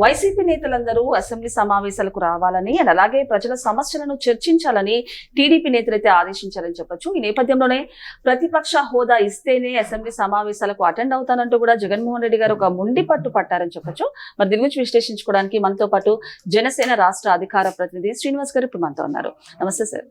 YCP నేతలందరూ assembly సమావేశాలకు రావాలని అండ్ అలాగే ప్రజల సమస్యలను చర్చించాలని టీడీపీ నేతలైతే ఆదేశించారని చెప్పొచ్చు. ఈ నేపథ్యంలోనే ప్రతిపక్ష హోదా ఇస్తేనే అసెంబ్లీ సమావేశాలకు అటెండ్ అవుతానంటూ కూడా జగన్మోహన్ రెడ్డి గారు ఒక మొండి పట్టు పట్టారని చెప్పొచ్చు. మరి దీని గురించి విశ్లేషించుకోవడానికి మనతో పాటు జనసేన రాష్ట్ర అధికార ప్రతినిధి శ్రీనివాస్ గారు ఇప్పుడు మనతో ఉన్నారు. నమస్తే సార్.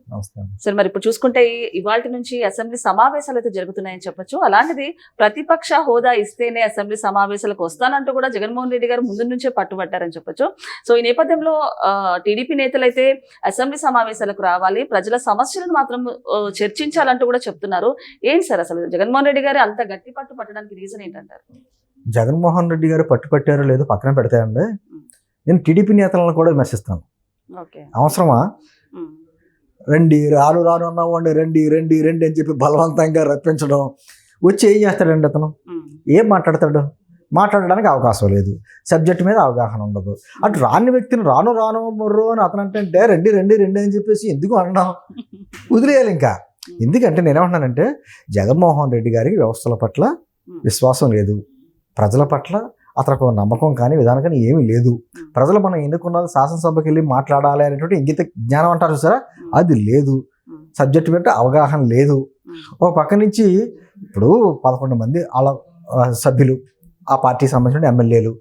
సార్, మరి ఇప్పుడు చూసుకుంటే ఇవాళ నుంచి అసెంబ్లీ సమావేశాలు అయితే జరుగుతున్నాయని చెప్పొచ్చు. అలాంటిది ప్రతిపక్ష హోదా ఇస్తేనే అసెంబ్లీ సమావేశాలకు వస్తానంటూ కూడా జగన్మోహన్ రెడ్డి గారు ముందు నుంచే పట్టుబట్టారని చెప్పొచ్చు. సో ఈ నేపథ్యంలో టీడీపీ నేతలైతే అసెంబ్లీ సమావేశాలకు రావాలి, ప్రజల సమస్యలను మాత్రం చర్చించాలంటూ కూడా చెప్తున్నారు. ఏంటి సార్ అసలు జగన్మోహన్ రెడ్డి గారు అంత గట్టి పట్టు పట్టడానికి రీజన్ ఏంటంటారు? జగన్మోహన్ రెడ్డి గారు పట్టుపట్టారో లేదో పక్కన పెడతాయండి. నేను టీడీపీ నేతలను కూడా విమర్శిస్తాను. అవసరమా? రండి రాను రాను అన్నామండి, రండి రండి రండి అని చెప్పి బలవంతంగా రప్పించడం, వచ్చి ఏం చేస్తాడండి అతను? ఏం మాట్లాడతాడు? మాట్లాడడానికి అవకాశం లేదు, సబ్జెక్ట్ మీద అవగాహన ఉండదు. అటు రాని వ్యక్తిని రాను రాను మొర్రో అని అతను అంటే రండి రండి రండి అని చెప్పేసి ఎందుకు అనడం? వదిలేయాలి ఇంకా. ఎందుకంటే నేనేమంటున్నానంటే జగన్మోహన్ రెడ్డి గారికి వ్యవస్థల పట్ల విశ్వాసం లేదు, ప్రజల పట్ల అతనికి నమ్మకం కానీ విధానం కానీ ఏమీ లేదు. ప్రజలు మనం ఎన్నుకున్నది శాసనసభకి వెళ్ళి మాట్లాడాలి అనేటువంటి ఇంగిత జ్ఞానం అంటారు చూసారా, అది లేదు. సబ్జెక్ట్ మీద అవగాహన లేదు. ఒక పక్క నుంచి ఇప్పుడు 11 మంది అలా సభ్యులు ఆ పార్టీకి సంబంధించిన ఎమ్మెల్యేలు,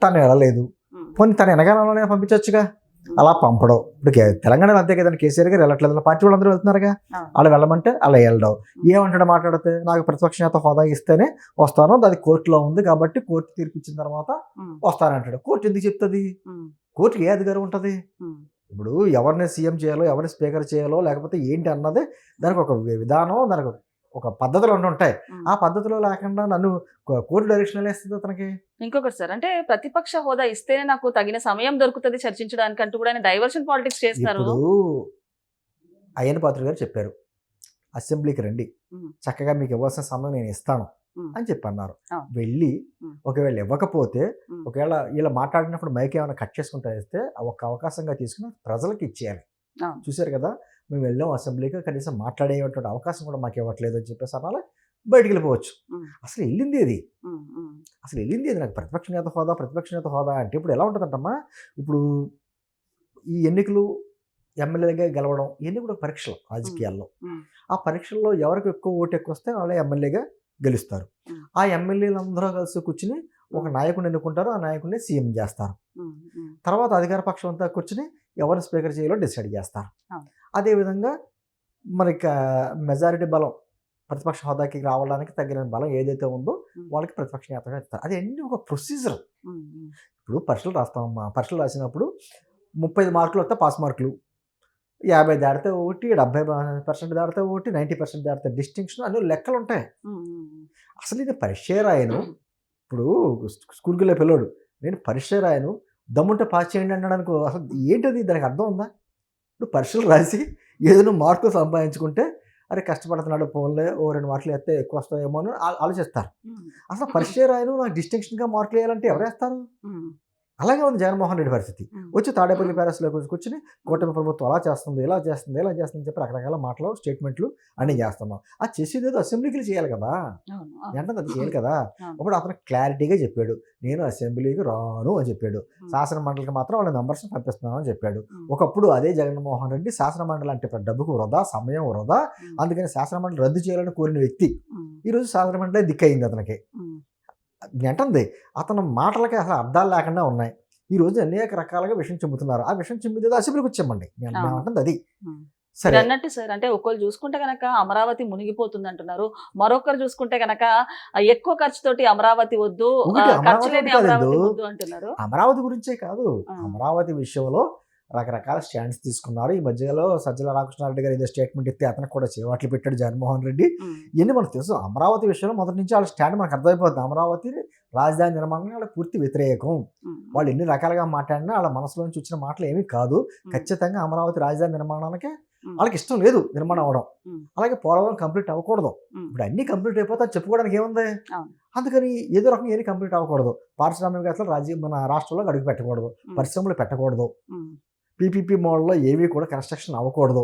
తను వెళ్ళలేదు. పోనీ తను వెనకాలనే పంపించవచ్చుగా, అలా పంపడం. ఇప్పుడు తెలంగాణలో అంతే కదండి, కేసీఆర్ గారు వెళ్ళట్లేదు, పార్టీ వాళ్ళందరూ వెళ్తున్నారుగా, అలా వెళ్ళమంటే అలా వెళ్ళడం. ఏమంటాడు మాట్లాడితే? నాకు ప్రతిపక్ష నేత హోదా ఇస్తేనే వస్తాను, అది కోర్టులో ఉంది కాబట్టి కోర్టు తీర్పు ఇచ్చిన తర్వాత వస్తానంటాడు. కోర్టు ఎందుకు చెప్తుంది? కోర్టుకి ఏ అధికారం ఉంటుంది? ఇప్పుడు ఎవరిని సీఎం చేయాలో, ఎవరిని స్పీకర్ చేయాలో, లేకపోతే ఏంటి అన్నది దానికి ఒక విధానం, దానికి ఒక పద్ధతులు ఉంటాయి. ఆ పద్ధతిలో లేకుండా నన్ను కోర్టు డైరెక్షన్ వేస్తుంది అతనికి. ఇంకొకటి సార్, అంటే ప్రతిపక్ష హోదా ఇస్తేనే నాకు తగిన సమయం దొరుకుతుంది చర్చించడానికి అంటూ కూడా ఆయన డైవర్షన్ పాలిటిక్స్ చేస్తారు. ఇప్పుడు అయ్యన్న పాత్ర గారు చెప్పారు, అసెంబ్లీకి రండి, చక్కగా మీకు ఇవ్వాల్సిన సమయం నేను ఇస్తాను అని చెప్పి అన్నారు. వెళ్ళి ఒకవేళ ఇవ్వకపోతే, ఒకవేళ ఇలా మాట్లాడినప్పుడు మైక్ ఏమైనా కట్ చేసుకుంటా వేస్తే ఒక అవకాశంగా తీసుకుని ప్రజలకు ఇచ్చేయాలి. చూశారు కదా, మేము వెళ్ళాం అసెంబ్లీకి, కనీసం మాట్లాడేటువంటి అవకాశం కూడా మాకు ఇవ్వట్లేదు అని చెప్పేసి అనాలి, బయటికి వెళ్ళిపోవచ్చు. అసలు వెళ్ళింది అది, అసలు వెళ్ళింది అది. నాకు ప్రతిపక్ష నేత హోదా అంటే ఇప్పుడు ఎలా ఉంటుందంటమ్మా, ఇప్పుడు ఈ ఎన్నికలు ఎమ్మెల్యేగా గెలవడం ఇవన్నీ కూడా పరీక్షలు రాజకీయాల్లో. ఆ పరీక్షల్లో ఎవరికి ఓటు ఎక్కువ వస్తే వాళ్ళే ఎమ్మెల్యేగా గెలుస్తారు. ఆ ఎమ్మెల్యేలందరూ కలిసి కూర్చుని ఒక నాయకుడిని ఎన్నుకుంటారు, ఆ నాయకుడిని సీఎం చేస్తారు. తర్వాత అధికార పక్షం అంతా కూర్చుని ఎవరు స్పీకర్ చేయాలో డిసైడ్ చేస్తారు. అదేవిధంగా మరి మెజారిటీ బలం ప్రతిపక్ష హోదాకి రావడానికి తగిన బలం ఏదైతే ఉందో వాళ్ళకి ప్రతిపక్ష నేతగా ఇస్తారు. అది అన్నీ ఒక ప్రొసీజర్. ఇప్పుడు పరీక్షలు రాస్తామమ్మా, పరీక్షలు రాసినప్పుడు 35 మార్కులు వస్తే పాస్ మార్కులు, 50 దాడితే ఒకటి, 70% దాడితే ఒకటి, 90% దాడితే డిస్టింక్షన్, అన్ని లెక్కలు ఉంటాయి. అసలు ఇది పరీక్ష రాయను. ఇప్పుడు స్కూల్కి వెళ్ళే పిల్లోడు నేను పరీక్ష రాయను, దమ్ముంటే పాస్ చేయండి అన్నాడనుకో, అసలు ఏంటది? దానికి అర్థం ఉందా? ఇప్పుడు పరీక్షలు రాసి ఏదైనా మార్కులు సంపాదించుకుంటే అరే కష్టపడుతున్నాడు, ఫోన్లో 2 మార్కులు వేస్తే ఎక్కువ వస్తాయేమో అని ఆలోచిస్తారు. అసలు పరీక్ష రాయను, నాకు డిస్టింక్షన్గా మార్కులు వేయాలంటే ఎవరు వేస్తారు? అలాగే ఉంది జగన్మోహన్ రెడ్డి పరిస్థితి. వచ్చి తాడేపల్లి ప్యాలెస్లో కూర్చొని కూటమి ప్రభుత్వం అలా చేస్తుంది, ఇలా చేస్తుంది, ఇలా చేస్తుంది చెప్పి రకరకాల మాటలు, స్టేట్మెంట్లు అన్నీ చేస్తున్నాం. ఆ చేసేది ఏదో అసెంబ్లీకి చేయాలి కదా, అంటే అది చేయాలి కదా. అప్పుడు అతను క్లారిటీగా చెప్పాడు, నేను అసెంబ్లీకి రాను అని చెప్పాడు. శాసన మండలికి మాత్రం వాళ్ళ మెంబర్స్ని పంపిస్తున్నాను అని చెప్పాడు. ఒకప్పుడు అదే జగన్మోహన్ రెడ్డి శాసన మండలి అంటే డబ్బుకు వృధా, సమయం వృధా, అందుకని శాసన మండలి రద్దు చేయాలని కోరిన వ్యక్తి ఈరోజు శాసన మండలి దిక్కయింది అతనికి. అంటుంది అతను మాటలకి అసలు అర్థాలు లేకుండా ఉన్నాయి. ఈ రోజు అనేక రకాలుగా విషయం చెబుతున్నారు. ఆ విషయం చెబుతుంది అసెంబ్లీకి వచ్చామండి. నేను అంటుంది అది. సరే అన్నట్టు సార్, అంటే ఒకళ్ళు చూసుకుంటే కనుక అమరావతి మునిగిపోతుంది అంటున్నారు, మరొకరు చూసుకుంటే కనుక ఎక్కువ ఖర్చుతోటి అమరావతి వద్దు, ఖర్చు లేని అమరావతి వద్దు అంటున్నారు. అమరావతి గురించే కాదు, అమరావతి విషయంలో రకరకాల స్టాండ్స్ తీసుకున్నారు. ఈ మధ్యలో సజ్జల రామకృష్ణారెడ్డి గారు ఏదో స్టేట్మెంట్ ఇస్తే అతనికి కూడా చేవాట్లు పెట్టాడు జగన్మోహన్ రెడ్డి. ఇవన్నీ మనకు తెలుసు. అమరావతి విషయంలో మొదటి నుంచి వాళ్ళ స్టాండ్ మనకు అర్థమైపోతుంది. అమరావతి రాజధాని నిర్మాణానికి వాళ్ళకి పూర్తి వ్యతిరేకం. వాళ్ళు ఎన్ని రకాలుగా మాట్లాడినా వాళ్ళ మనసులోంచి వచ్చిన మాటలు ఏమీ కాదు. ఖచ్చితంగా అమరావతి రాజధాని నిర్మాణానికి వాళ్ళకి ఇష్టం లేదు, నిర్మాణం అవ్వడం. అలాగే పోలవరం కంప్లీట్ అవ్వకూడదు. ఇప్పుడు అన్ని కంప్లీట్ అయిపోతే చెప్పుకోవడానికి ఏముంది? అందుకని ఏదో రకంగా ఏది కంప్లీట్ అవ్వకూడదు. పారిశ్రామికవేత్తలు మన రాష్ట్రంలో అడుగు పెట్టకూడదు, పరిశ్రమలు పెట్టకూడదు, పీపీపీ మోడల్లో ఏవి కూడా కన్స్ట్రక్షన్ అవ్వకూడదు,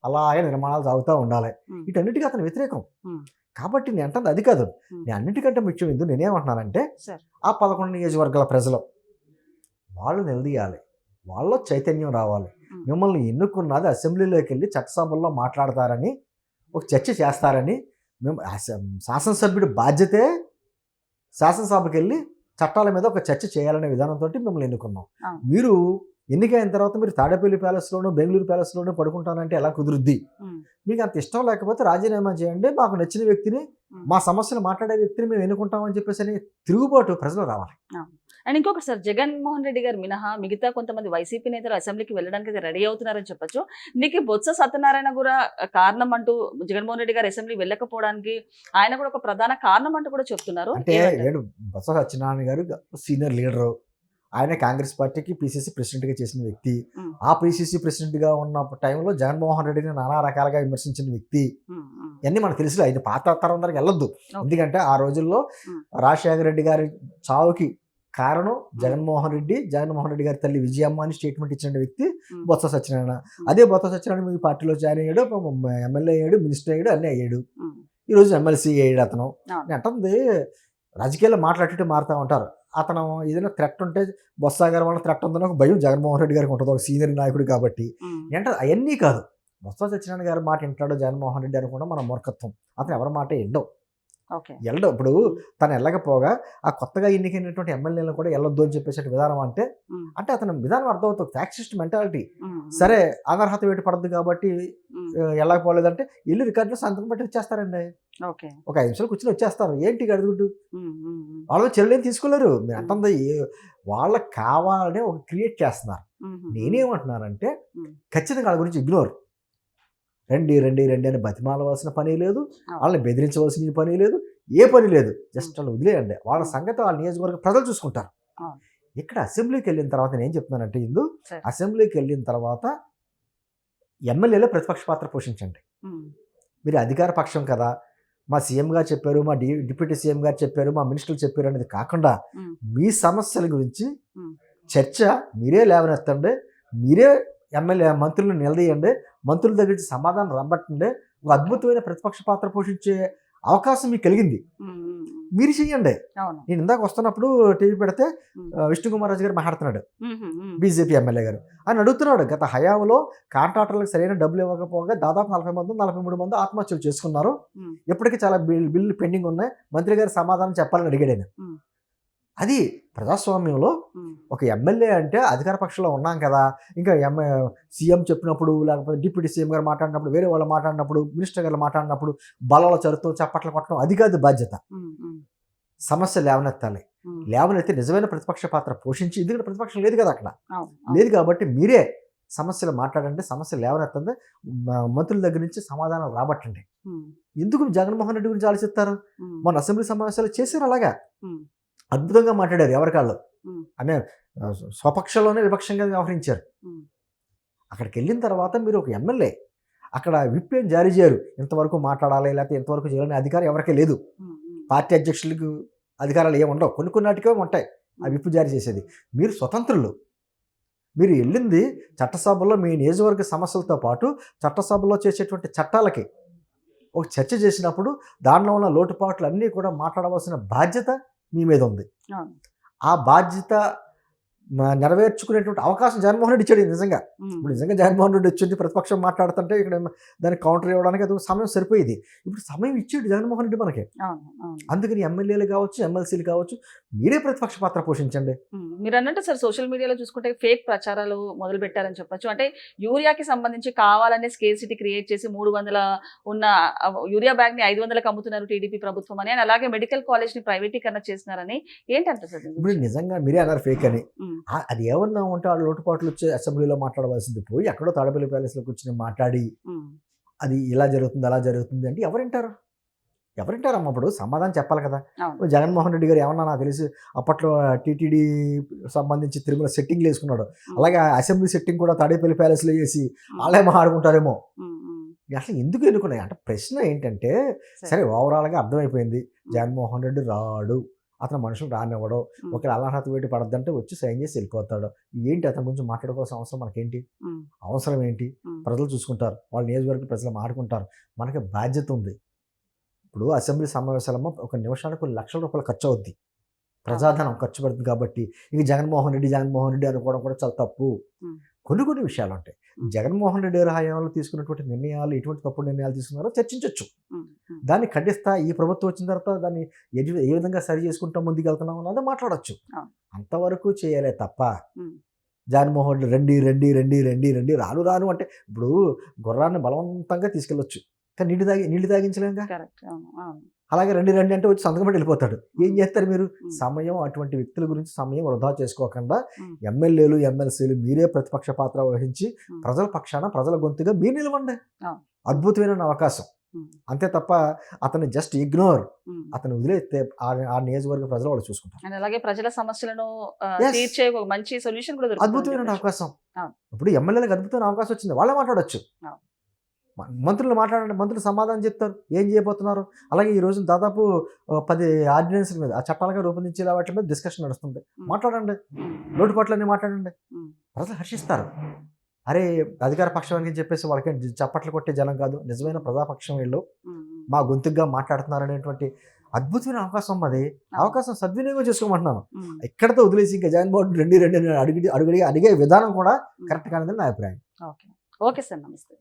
అలాగే నిర్మాణాలు సాగుతూ ఉండాలి. వీటన్నిటికీ అతను వ్యతిరేకం. కాబట్టి నేను అంటుంది అది కాదు. నేను అన్నిటికంటే ముఖ్యం ఎందుకు నేనేమంటున్నానంటే, ఆ 11 నియోజకవర్గాల ప్రజలు వాళ్ళు నిలదీయాలి, వాళ్ళలో చైతన్యం రావాలి. మిమ్మల్ని ఎన్నుకున్నది అసెంబ్లీలోకి వెళ్ళి చట్టసభల్లో మాట్లాడతారని, ఒక చర్చ చేస్తారని. మేము శాసనసభ్యుడి బాధ్యతే శాసనసభకి వెళ్ళి చట్టాల మీద ఒక చర్చ చేయాలనే విధానంతో మిమ్మల్ని ఎన్నుకున్నాం. మీరు ఎన్నికైన తర్వాత మీరు తాడేపల్లి ప్యాలెస్లోనూ బెంగళూరు ప్యాలెస్లోనూ పడుకుంటానంటే ఎలా కుదురుద్ది? మీకు అంత ఇష్టం లేకపోతే రాజీనామా చేయండి, మాకు నచ్చిన వ్యక్తిని, మా సమస్యలు మాట్లాడే వ్యక్తిని మేము ఎన్నుకుంటామని చెప్పేసి అని తిరుగుబాటు ప్రజలు రావాలి. అండ్ ఇంకొకటి సార్, జగన్మోహన్ రెడ్డి గారు మినహా మిగతా కొంతమంది వైసీపీ నేతలు అసెంబ్లీకి వెళ్ళడానికి అయితే రెడీ అవుతున్నారని చెప్పొచ్చు. నీకు బొత్స సత్యనారాయణ కూడా కారణం అంటూ, జగన్మోహన్ రెడ్డి గారు అసెంబ్లీ వెళ్ళకపోవడానికి ఆయన కూడా ఒక ప్రధాన కారణం అంటూ కూడా చెప్తున్నారు. అంటే బొత్స సత్యనారాయణ గారు సీనియర్ లీడరు, ఆయన కాంగ్రెస్ పార్టీకి పిసిసి ప్రెసిడెంట్గా చేసిన వ్యక్తి. ఆ పిసిసి ప్రెసిడెంట్గా ఉన్న టైంలో జగన్మోహన్ రెడ్డిని నానా రకాలుగా విమర్శించిన వ్యక్తి. ఇవన్నీ మనకు తెలుసు. ఆయన పాత తరం దగ్గరికి వెళ్ళొద్దు, ఎందుకంటే ఆ రోజుల్లో రాజశేఖర రెడ్డి గారి చావుకి కారణం జగన్మోహన్ రెడ్డి గారి తల్లి విజయమ్మ అని స్టేట్మెంట్ ఇచ్చిన వ్యక్తి బొత్స సత్యనారాయణ. అదే బొత్స సత్యనారాయణ మీ పార్టీలో జాయిన్ అయ్యాడు, ఎమ్మెల్యే అయ్యాడు, మినిస్టర్ అయ్యాడు, అన్నీ అయ్యాడు. ఈరోజు ఎమ్మెల్సీ అయ్యాడు అతను. అంటుంది రాజకీయాల్లో మాట్లాడేట్టు మారుతూ ఉంటారు. అతను ఏదైనా థ్రెట్ ఉంటే బొత్స గారి వల్ల థ్రెట్ ఉందని ఒక భయం జగన్మోహన్ రెడ్డి గారికి ఉంటుంది, ఒక సీనియర్ నాయకుడు కాబట్టి. అంటే అవన్నీ కాదు, బొత్స సత్యనారాయణ గారి మాట వింటాడు జగన్మోహన్ రెడ్డి అనుకున్నా మన మూర్ఖత్వం. అతను ఎవరి మాట వెళ్ళవు. ఇప్పుడు తను వెళ్ళకపోగా ఆ కొత్తగా ఎన్నికైనటువంటి ఎమ్మెల్యేలను కూడా వెళ్ళొద్దు అని చెప్పేసి విధానం అంటే అతని విధానం అర్థమవుతుంది. ఫ్యాక్సిస్ట్ మెంటాలిటీ. సరే అనర్హత వేటు పడద్దు కాబట్టి వెళ్ళకపోలేదంటే ఇల్లు రికార్డులో సంతకం పెట్టి వచ్చేస్తారండి. ఒక 5 నిమిషాలు కూర్చొని వచ్చేస్తారు. ఏంటి అడుగుడ్డు? వాళ్ళు చెల్లెని తీసుకోలేరు. మీరు అంటుంది వాళ్ళకి కావాలనే ఒక క్రియేట్ చేస్తున్నారు. నేనేమంటున్నానంటే ఖచ్చితంగా వాళ్ళ గురించి ఇగ్నోర్. రండి రండి రండి అని బతిమాలవలసిన పని లేదు, వాళ్ళని బెదిరించవలసిన పని లేదు, ఏ పని లేదు. జస్ట్ వాళ్ళు వదిలేయండి. వాళ్ళ సంగతి వాళ్ళ నియోజకవర్గ ప్రజలు చూసుకుంటారు. ఇక్కడ అసెంబ్లీకి వెళ్ళిన తర్వాత నేను ఏం చెప్తున్నానంటే, అసెంబ్లీకి వెళ్ళిన తర్వాత ఎమ్మెల్యేలో ప్రతిపక్ష పాత్ర పోషించండి. మీరు అధికార పక్షం కదా, మా సీఎం గారు చెప్పారు, మా డిప్యూటీ సీఎం గారు చెప్పారు, మా మినిస్టర్లు చెప్పారు అనేది కాకుండా మీ సమస్యల గురించి చర్చ మీరే లేవనెత్తండి, మీరే ఎమ్మెల్యే మంత్రులను నిలదీయండి, మంత్రుల దగ్గర నుంచి సమాధానం రాబట్టండి. ఒక అద్భుతమైన ప్రతిపక్ష పాత్ర పోషించే అవకాశం మీకు కలిగింది, మీరు చెయ్యండి. నేను ఇందాక వస్తున్నప్పుడు టీవీ పెడితే విష్ణుకుమార్ రాజు గారు మాట్లాడుతున్నాడు, బీజేపీ ఎమ్మెల్యే గారు. ఆయన అడుగుతున్నాడు, గత హయాంలో కాంట్రాక్టర్లకు సరైన డబ్బులు ఇవ్వకపోగా దాదాపు 43 మంది ఆత్మహత్యలు చేసుకున్నారు, ఇప్పటికీ చాలా బిల్లు పెండింగ్ ఉన్నాయి, మంత్రి గారు సమాధానం చెప్పాలని అడిగాడు ఆయన. అది ప్రజాస్వామ్యంలో ఒక ఎమ్మెల్యే అంటే అధికార పక్షంలో ఉన్నాం కదా, ఇంకా సీఎం చెప్పినప్పుడు లేకపోతే డిప్యూటీ సీఎం గారు మాట్లాడినప్పుడు, వేరే వాళ్ళు మాట్లాడినప్పుడు, మినిస్టర్ గారు మాట్లాడినప్పుడు బలాల చరుతూ చప్పట్లు కొట్టడం అది కాదు బాధ్యత. సమస్య లేవనెత్తాలి. లేవనెత్తి నిజమైన ప్రతిపక్ష పాత్ర పోషించి, ఎందుకంటే ప్రతిపక్షం లేదు కదా అక్కడ, లేదు కాబట్టి మీరే సమస్యలు మాట్లాడండి, సమస్యలు లేవనెత్తండి, మంత్రుల దగ్గర నుంచి సమాధానం రాబట్టండి. ఎందుకు జగన్మోహన్ రెడ్డి గురించి ఆలోచిస్తారు? మన అసెంబ్లీ సమావేశాలు చేశారు, అలాగా అద్భుతంగా మాట్లాడారు, ఎవరికాళ్ళు అనే స్వపక్షంలోనే విపక్షంగా వ్యవహరించారు. అక్కడికి వెళ్ళిన తర్వాత మీరు ఒక ఎమ్మెల్యే, అక్కడ విప్ ఏం జారీ చేయరు, ఇంతవరకు మాట్లాడాలి లేకపోతే ఇంతవరకు చేయాలనే అధికారం ఎవరికీ లేదు. పార్టీ అధ్యక్షులకు అధికారాలు ఏమి ఉండవు, కొన్ని నాటికే ఉంటాయి ఆ విప్ జారీ చేసేది. మీరు స్వతంత్రులు. మీరు వెళ్ళింది చట్టసభలో మీ నియోజకవర్గ సమస్యలతో పాటు చట్టసభలో చేసేటువంటి చట్టాలకి ఒక చర్చ చేసినప్పుడు దానిలో ఉన్న లోటుపాట్లు అన్నీ కూడా మాట్లాడవలసిన బాధ్యత మీ మీద ఉంది. ఆ బాధ్యత నెరవేర్చుకునేటువంటి అవకాశం జగన్మోహన్ రెడ్డి ఇచ్చాడు. నిజంగా ఇప్పుడు నిజంగా జగన్మోహన్ రెడ్డి వచ్చింది ప్రతిపక్షం మాట్లాడుతుంటే ఇక్కడ దానికి కౌంటర్ ఇవ్వడానికి అది సమయం సరిపోయేది. ఇప్పుడు సమయం ఇచ్చాడు జగన్మోహన్ రెడ్డి మనకి. అందుకని ఎమ్మెల్యేలు కావచ్చు, ఎమ్మెల్సీలు కావచ్చు, మీరే ప్రతిపక్ష పాత్ర పోషించండి. మీరు అన్నట్టు సార్, సోషల్ మీడియాలో చూసుకుంటే ఫేక్ ప్రచారాలు మొదలు పెట్టారని చెప్పొచ్చు. అంటే యూరియాకి సంబంధించి కావాలనే స్కేర్సిటీ క్రియేట్ చేసి 300 ఉన్న యూరియా బ్యాగ్ ని 500కి అమ్ముతున్నారు టీడీపీ ప్రభుత్వం అని, అలాగే మెడికల్ కాలేజ్ ని ప్రైవేటీకరణ చేసినారని. ఏంటంటే సార్ ఇప్పుడు నిజంగా మీరే అన్నారు ఫేక్ అని. అది ఏమన్నా ఉంటే ఆ లోటుపాట్లు వచ్చి అసెంబ్లీలో మాట్లాడవలసింది పోయి ఎక్కడో తాడేపల్లి ప్యాలెస్లో కూర్చొని మాట్లాడి అది ఇలా జరుగుతుంది అలా జరుగుతుంది అంటే ఎవరింటారమ్మా? ఇప్పుడు సమాధానం చెప్పాలి కదా. జగన్మోహన్ రెడ్డి గారు ఏమన్నా నాకు తెలిసి అప్పట్లో టీటీడీ సంబంధించి తిరుమల సెట్టింగ్లు వేసుకున్నాడు, అలాగే అసెంబ్లీ సెట్టింగ్ కూడా తాడేపల్లి ప్యాలెస్లో వేసి వాళ్ళే మాట్లాడుకుంటారేమో. అసలు ఎందుకు ఎన్నుకున్నాయి అంటే ప్రశ్న ఏంటంటే, సరే ఓవరాల్గా అర్థమైపోయింది జగన్మోహన్ రెడ్డి రాడు, అతను మనుషులు రానివ్వడం, ఒకవేళ అనర్హత వేటు పడద్దంటే వచ్చి సైన్ చేసి వెళ్ళిపోతాడు. ఏంటి అతని గురించి మాట్లాడుకోవాల్సిన అవసరం మనకేంటి? అవసరం ఏంటి? ప్రజలు చూసుకుంటారు, వాళ్ళ నియోజకవర్గ ప్రజలు మాట్లాడుకుంటారు. మనకి బాధ్యత ఉంది. ఇప్పుడు అసెంబ్లీ సమావేశాలమ్మా ఒక నిమిషానికి కొన్ని లక్షల రూపాయలు ఖర్చు అవుద్ది. ప్రజాధనం ఖర్చు పెడుతుంది కాబట్టి ఇక జగన్మోహన్ రెడ్డి అనుకోవడం కూడా చాలా తప్పు. కొన్ని విషయాలు ఉంటాయి. జగన్మోహన్ రెడ్డి గారి హయాంలో తీసుకున్నటువంటి నిర్ణయాలు ఎటువంటి తప్పుడు నిర్ణయాలు తీసుకున్నారో చర్చించవచ్చు. దాన్ని ఖండిస్తా ఈ ప్రభుత్వం వచ్చిన తర్వాత దాన్ని ఏ విధంగా సరి చేసుకుంటాం ముందుకు వెళ్తున్నాం అన్నది మాట్లాడచ్చు. అంతవరకు చేయాలే తప్ప జగన్మోహన్ రెడ్డి రండి రాను అంటే ఇప్పుడు గుర్రాన్ని బలవంతంగా తీసుకెళ్ళొచ్చు కానీ నీళ్లు తాగించలేంగా. అలాగే రండి అంటే వచ్చి సంతకం పెట్టి వెళ్ళిపోతాడు. ఏం చేస్తారు మీరు? సమయం అటువంటి వ్యక్తుల గురించి సమయం వృధా చేసుకోకుండా ఎమ్మెల్యేలు ఎమ్మెల్సీలు మీరే ప్రతిపక్ష పాత్ర వహించి ప్రజల పక్షాన ప్రజల గొంతుగా మీరు నిలవండి. అద్భుతమైన అవకాశం. అంతే తప్ప అతన్ని జస్ట్ ఇగ్నోర్ అతను వదిలేస్తే ఆ నియోజకవర్గ ప్రజలు వాళ్ళు చూసుకుంటారు. అలాగే ప్రజల సమస్యలను తీర్చే ఒక మంచి సొల్యూషన్ కూడా అద్భుతమైన అవకాశం. ఇప్పుడు ఎమ్మెల్యేలకు అద్భుతమైన అవకాశం వచ్చింది, వాళ్ళే మాట్లాడచ్చు. మంత్రులు మాట్లాడండి, మంత్రులు సమాధానం చెప్తారు ఏం చేయబోతున్నారు. అలాగే ఈ రోజు దాదాపు 10 ఆర్డినెన్స్ల మీద ఆ చట్టాలుగా రూపొందించే వాటి మీద డిస్కషన్ నడుస్తుంది. మాట్లాడండి, లోటుపాట్లన్నీ మాట్లాడండి, ప్రజలు హర్షిస్తారు. అరే అధికార పక్షానికి చెప్పేసి వాళ్ళకి చప్పట్లు కొట్టే జనం కాదు, నిజమైన ప్రజాపక్షం వీళ్ళు మా గొంతుగా మాట్లాడుతున్నారు అనేటువంటి అద్భుతమైన అవకాశం. అది అవకాశం సద్వినియోగం చేసుకోమంటున్నాను. ఎక్కడితో వదిలేసి ఇంకా జగన్మోహన్ రెడ్డి అడిగే విధానం కూడా కరెక్ట్ కానిదని నా అభిప్రాయం. ఓకే సార్, నమస్తే.